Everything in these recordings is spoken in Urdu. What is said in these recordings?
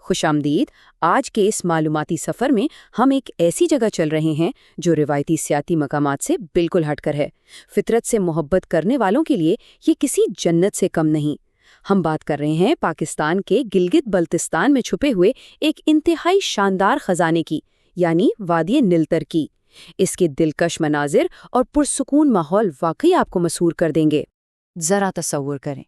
خوش آمدید۔ آج کے اس معلوماتی سفر میں ہم ایک ایسی جگہ چل رہے ہیں جو روایتی سیاحتی مقامات سے بالکل ہٹ کر ہے۔ فطرت سے محبت کرنے والوں کے لیے یہ کسی جنت سے کم نہیں۔ ہم بات کر رہے ہیں پاکستان کے گلگت بلتستان میں چھپے ہوئے ایک انتہائی شاندار خزانے کی، یعنی وادی نیلتر کی۔ اس کے دلکش مناظر اور پرسکون ماحول واقعی آپ کو مسحور کر دیں گے۔ ذرا تصور کریں،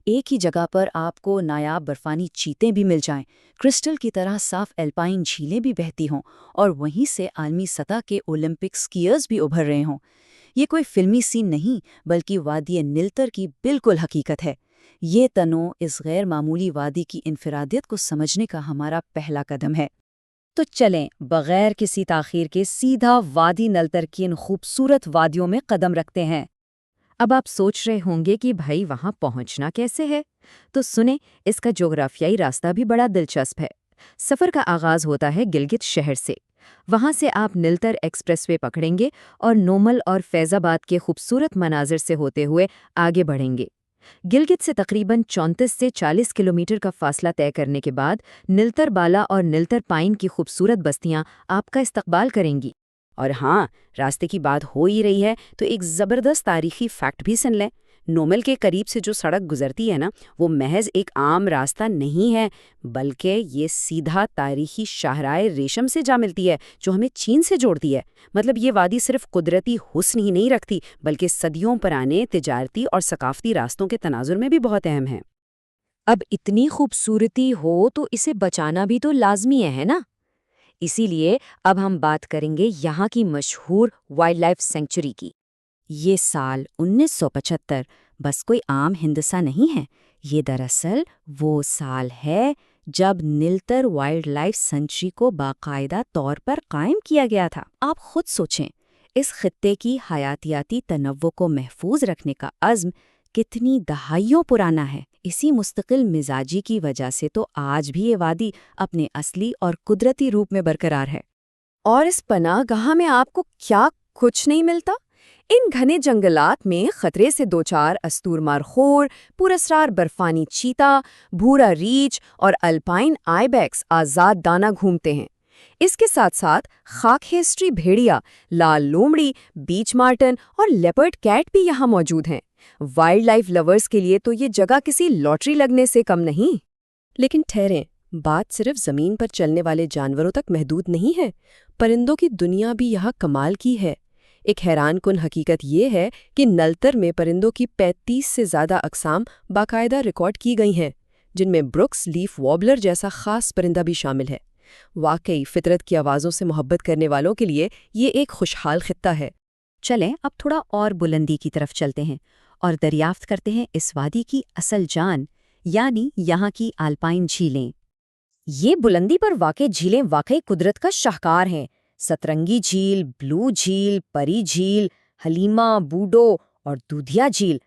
ایک ہی جگہ پر آپ کو نایاب برفانی چیتیں بھی مل جائیں، کرسٹل کی طرح صاف الپائن جھیلیں بھی بہتی ہوں، اور وہیں سے عالمی سطح کے اولمپک سکیئرز بھی ابھر رہے ہوں۔ یہ کوئی فلمی سین نہیں، بلکہ وادی نیلتر کی بالکل حقیقت ہے۔ یہ تنوع اس غیر معمولی وادی کی انفرادیت کو سمجھنے کا ہمارا پہلا قدم ہے۔ تو چلیں بغیر کسی تاخیر کے سیدھا وادی نیلتر کی ان خوبصورت وادیوں میں قدم رکھتے ہیں۔ اب آپ سوچ رہے ہوں گے کہ بھائی وہاں پہنچنا کیسے ہے؟ تو سنیں، اس کا جغرافیائی راستہ بھی بڑا دلچسپ ہے۔ سفر کا آغاز ہوتا ہے گلگت شہر سے۔ وہاں سے آپ نیلتر ایکسپریس وے پکڑیں گے اور نومل اور فیض آباد کے خوبصورت مناظر سے ہوتے ہوئے آگے بڑھیں گے۔ گلگت سے تقریباً 34 سے 40 کلومیٹر کا فاصلہ طے کرنے کے بعد نیلتر بالا اور نیلتر پائن کی خوبصورت بستیاں آپ کا استقبال کریں گی۔ اور ہاں، راستے کی بات ہو ہی رہی ہے تو ایک زبردست تاریخی فیکٹ بھی سن لیں۔ نومل کے قریب سے جو سڑک گزرتی ہے نا، وہ محض ایک عام راستہ نہیں ہے، بلکہ یہ سیدھا تاریخی شاہراہ ریشم سے جا ملتی ہے جو ہمیں چین سے جوڑتی ہے۔ مطلب یہ وادی صرف قدرتی حسن ہی نہیں رکھتی، بلکہ صدیوں پرانے تجارتی اور ثقافتی راستوں کے تناظر میں بھی بہت اہم ہے۔ اب اتنی خوبصورتی ہو تو اسے بچانا بھی تو لازمی ہے نا؟ اسی لیے اب ہم بات کریں گے یہاں کی مشہور وائلڈ لائف سینکچری کی۔ یہ سال 1975 بس کوئی عام ہندسہ نہیں ہے، یہ دراصل وہ سال ہے جب نیلتر وائلڈ لائف سینکچری کو باقاعدہ طور پر قائم کیا گیا تھا۔ آپ خود سوچیں، اس خطے کی حیاتیاتی تنوع کو محفوظ رکھنے کا عزم کتنی دہائیوں پرانا ہے۔ اسی مستقل مزاجی کی وجہ سے تو آج بھی یہ وادی اپنے اصلی اور قدرتی روپ میں برقرار ہے۔ اور اس پناہ گاہ میں آپ کو کیا کچھ نہیں ملتا؟ ان گھنے جنگلات میں خطرے سے دوچار استورمار خور، پراسرار برفانی چیتا، بھورا ریچھ اور الپائن آئی بیکس آزاد دانہ گھومتے ہیں۔ اس کے ساتھ ساتھ خاک ہیسٹری بھیڑیا، لال لومڑی، بیچ مارٹن اور لیپرڈ کیٹ بھی یہاں موجود ہیں۔ وائلڈ لائف لورز کے لیے تو یہ جگہ کسی لاٹری لگنے سے کم نہیں۔ لیکن ٹھہریں، بات صرف زمین پر چلنے والے جانوروں تک محدود نہیں ہے، پرندوں کی دنیا بھی یہاں کمال کی ہے۔ ایک حیران کن حقیقت یہ ہے کہ نیلتر میں پرندوں کی 35 سے زیادہ اقسام باقاعدہ ریکارڈ کی گئی ہیں، جن میں بروکس لیف وابلر جیسا خاص پرندہ بھی شامل ہے۔ واقعی فطرت کی آوازوں سے محبت کرنے والوں کے لیے یہ ایک خوشحال خطہ ہے۔ چلیں اب تھوڑا اور بلندی کی طرف چلتے ہیں اور دریافت کرتے ہیں اس وادی کی اصل جان، یعنی یہاں کی الپائن جھیلیں۔ یہ بلندی پر واقع جھیلیں واقعی قدرت کا شاہکار ہیں۔ سترنگی جھیل، بلو جھیل، پری جھیل، حلیمہ، بوڈو اور دودھیا جھیل۔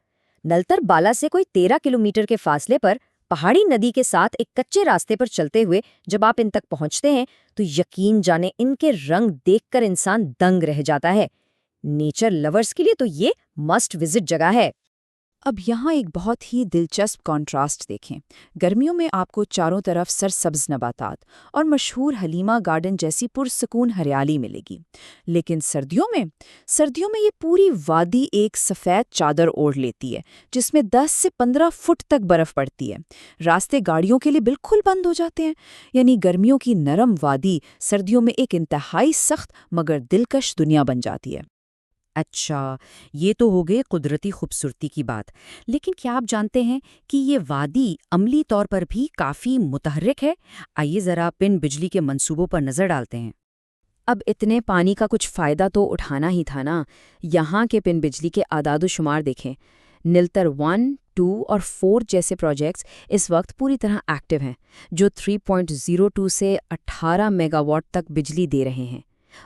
نیلتر بالا سے کوئی 13 کلومیٹر کے فاصلے پر پہاڑی ندی کے ساتھ ایک کچے راستے پر چلتے ہوئے جب آپ ان تک پہنچتے ہیں تو یقین جانے ان کے رنگ دیکھ کر انسان دنگ رہ جاتا ہے۔ نیچر لورز کے لیے تو یہ مسٹ وزٹ جگہ ہے۔ اب یہاں ایک بہت ہی دلچسپ کنٹراسٹ دیکھیں۔ گرمیوں میں آپ کو چاروں طرف سرسبز نباتات اور مشہور حلیمہ گارڈن جیسی پرسکون ہریالی ملے گی، لیکن سردیوں میں یہ پوری وادی ایک سفید چادر اوڑھ لیتی ہے جس میں 10 سے 15 فٹ تک برف پڑتی ہے۔ راستے گاڑیوں کے لیے بالکل بند ہو جاتے ہیں، یعنی گرمیوں کی نرم وادی سردیوں میں ایک انتہائی سخت مگر دلکش دنیا بن جاتی ہے۔ اچھا، یہ تو ہو گئی قدرتی خوبصورتی کی بات، لیکن کیا آپ جانتے ہیں کہ یہ وادی عملی طور پر بھی کافی متحرک ہے؟ آئیے ذرا پن بجلی کے منصوبوں پر نظر ڈالتے ہیں۔ اب اتنے پانی کا کچھ فائدہ تو اٹھانا ہی تھا نا۔ یہاں کے پن بجلی کے اعداد و شمار دیکھیں۔ نیلتر 1، 2 اور 4 جیسے پروجیکٹس اس وقت پوری طرح ایکٹیو ہیں، جو 3.02 سے 18 میگا واٹ تک بجلی دے رہے ہیں۔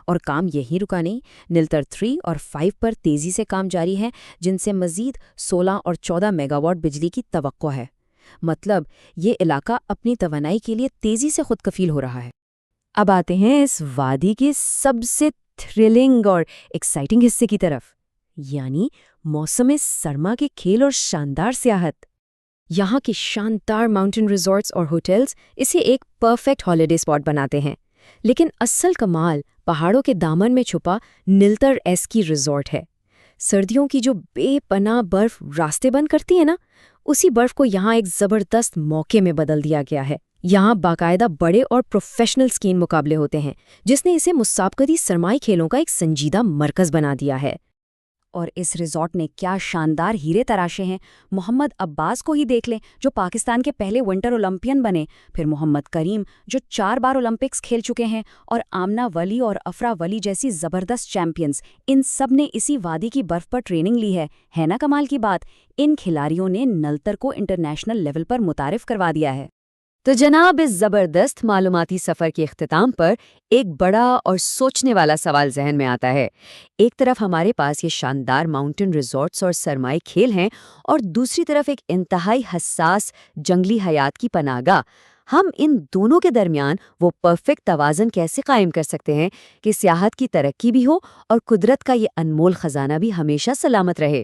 اور کام یہی رکا نہیں، نیلتر 3 اور 5 پر تیزی سے کام جاری ہے، جن سے مزید 16 اور 14 میگا واٹ بجلی کی توقع ہے۔ مطلب یہ علاقہ اپنی توانائی کے لیے تیزی سے خود کفیل ہو رہا ہے۔ اب آتے ہیں اس وادی کے سب سے تھرلنگ اور ایکسائٹنگ حصے کی طرف، یعنی موسم سرما کے کھیل اور شاندار سیاحت۔ یہاں کے شاندار ماؤنٹین ریزورٹس اور ہوٹلز اسے ایک پرفیکٹ ہالیڈے اسپاٹ بناتے ہیں، لیکن اصل کمال پہاڑوں کے دامن میں چھپا نلتر اسکی ریزورٹ ہے۔ سردیوں کی جو بے پناہ برف راستے بند کرتی ہے نا، اسی برف کو یہاں ایک زبردست موقع میں بدل دیا گیا ہے۔ یہاں باقاعدہ بڑے اور پروفیشنل اسکیئنگ مقابلے ہوتے ہیں، جس نے اسے مسابقتی سرمائی کھیلوں کا ایک سنجیدہ مرکز بنا دیا ہے۔ اور اس ریزورٹ نے کیا شاندار ہیرے تراشے ہیں۔ محمد عباس کو ہی دیکھ لیں، جو پاکستان کے پہلے ونٹر اولمپئن بنے، پھر محمد کریم جو 4 بار اولمپکس کھیل چکے ہیں، اور آمنہ ولی اور افرا ولی جیسی زبردست چیمپئنز، ان سب نے اسی وادی کی برف پر ٹریننگ لی ہے نا کمال کی بات۔ ان کھلاڑیوں نے نلتر کو انٹرنیشنل لیول پر متعارف کروا دیا ہے۔ تو جناب، اس زبردست معلوماتی سفر کے اختتام پر ایک بڑا اور سوچنے والا سوال ذہن میں آتا ہے۔ ایک طرف ہمارے پاس یہ شاندار ماؤنٹین ریزورٹس اور سرمائی کھیل ہیں، اور دوسری طرف ایک انتہائی حساس جنگلی حیات کی پناہ گاہ۔ ہم ان دونوں کے درمیان وہ پرفیکٹ توازن کیسے قائم کر سکتے ہیں کہ سیاحت کی ترقی بھی ہو اور قدرت کا یہ انمول خزانہ بھی ہمیشہ سلامت رہے؟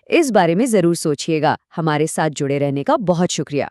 اس بارے میں ضرور سوچیے گا۔ ہمارے ساتھ جڑے رہنے کا بہت شکریہ۔